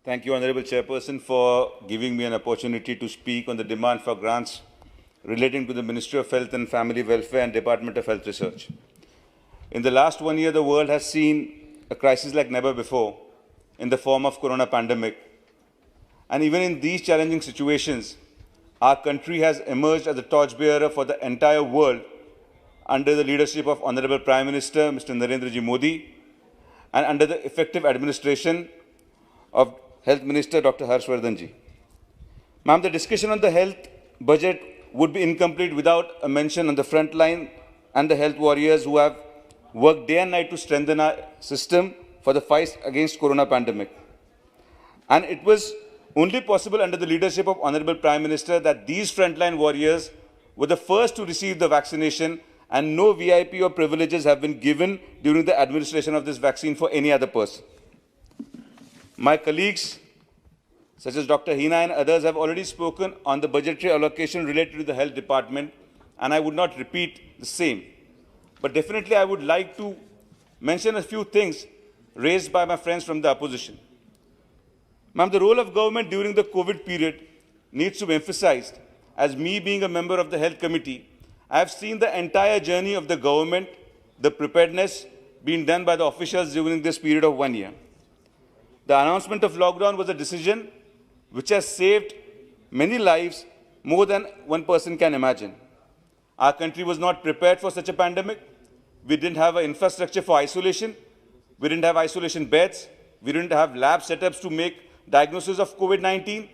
Thank you, Honorable Chairperson, for giving me an opportunity to speak on the demand for grants relating to the Ministry of Health and Family Welfare and Department of Health Research. In the last 1 year, the world has seen a crisis like never before in the form of corona pandemic. And even in these challenging situations, our country has emerged as a torchbearer for the entire world under the leadership of Honorable Prime Minister, Mr. Narendra Ji Modi, and under the effective administration of Health Minister, Dr. Harshvardhan Ji. Ma'am, the discussion on the health budget would be incomplete without a mention on the front line and the health warriors who have worked day and night to strengthen our system for the fight against corona pandemic. And it was only possible under the leadership of Honorable Prime Minister that these frontline warriors were the first to receive the vaccination, and no VIP or privileges have been given during the administration of this vaccine for any other person. My colleagues, such as Dr. Hina and others, have already spoken on the budgetary allocation related to the health department, and I would not repeat the same. But definitely I would like to mention a few things raised by my friends from the opposition. Ma'am, the role of government during the COVID period needs to be emphasized. As me being a member of the Health Committee, I have seen the entire journey of the government, the preparedness being done by the officials during this period of 1 year. The announcement of lockdown was a decision which has saved many lives, more than one person can imagine. Our country was not prepared for such a pandemic. We didn't have an infrastructure for isolation. We didn't have isolation beds. We didn't have lab setups to make diagnosis of COVID-19.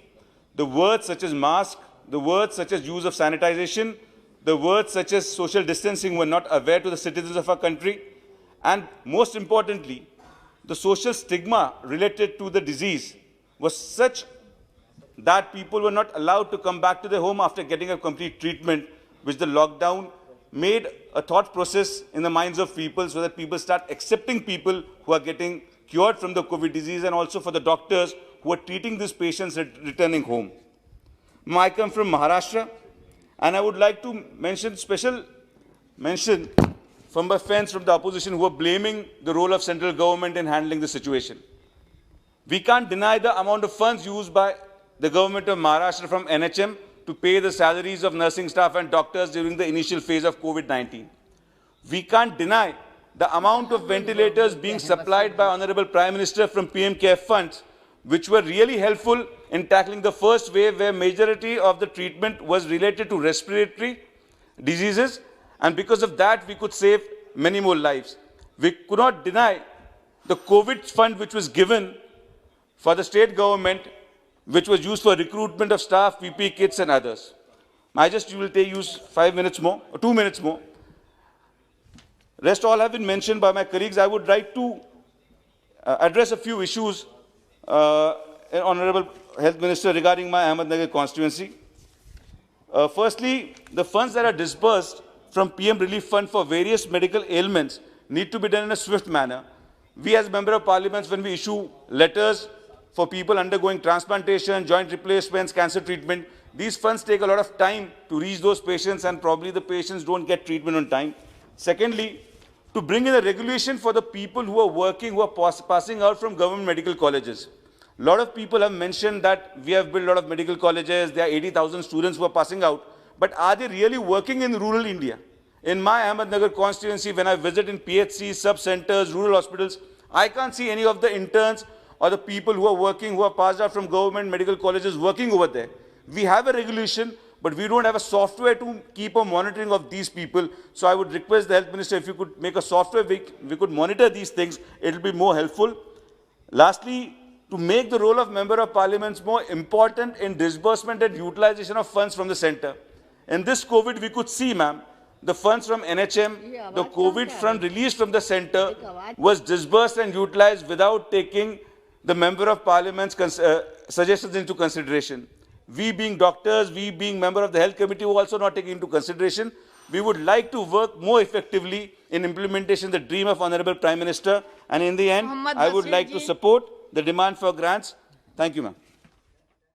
The words such as mask, the words such as use of sanitization, the words such as social distancing were not aware to the citizens of our country. And most importantly, the social stigma related to the disease was such that people were not allowed to come back to their home after getting a complete treatment, which the lockdown made a thought process in the minds of people so that people start accepting people who are getting cured from the COVID disease, and also for the doctors who are treating these patients returning home. I come from Maharashtra, and I would like to special mention from my friends from the opposition who are blaming the role of central government in handling the situation. We can't deny the amount of funds used by the government of Maharashtra from NHM to pay the salaries of nursing staff and doctors during the initial phase of COVID-19. We can't deny the amount of ventilators being supplied by Honorable Prime Minister from PM Care funds, which were really helpful in tackling the first wave, where majority of the treatment was related to respiratory diseases, and because of that we could save many more lives. We could not deny the COVID fund which was given for the state government, which was used for recruitment of staff, PPE kits and others. I just will use 5 minutes more, or 2 minutes more. Rest all have been mentioned by my colleagues. I would like to address a few issues, Honorable Health Minister, regarding my Ahmednagar constituency. Firstly, the funds that are disbursed from PM Relief Fund for various medical ailments need to be done in a swift manner. We as Member of Parliament, when we issue letters for people undergoing transplantation, joint replacements, cancer treatment, these funds take a lot of time to reach those patients, and probably the patients don't get treatment on time. Secondly, to bring in a regulation for the people who are working, who are passing out from government medical colleges. A lot of people have mentioned that we have built a lot of medical colleges, there are 80,000 students who are passing out, but are they really working in rural India? In my Ahmednagar constituency, when I visit in PHCs, sub-centers, rural hospitals, I can't see any of the interns or the people who are working, who are passed out from government medical colleges working over there. We have a regulation, but we don't have a software to keep a monitoring of these people. So I would request the Health Minister, if you could make a software, we could monitor these things, it will be more helpful. Lastly, to make the role of Member of Parliament more important in disbursement and utilization of funds from the centre. In this COVID, we could see, ma'am, the funds from NHM, the COVID fund released from the centre was disbursed and utilized without taking the Member of Parliament's suggestions into consideration. We being doctors, we being member of the Health Committee, were also not taken into consideration. We would like to work more effectively in implementation the dream of Honorable Prime Minister, and in the end, I would like to support the demand for grants. Thank you, ma'am.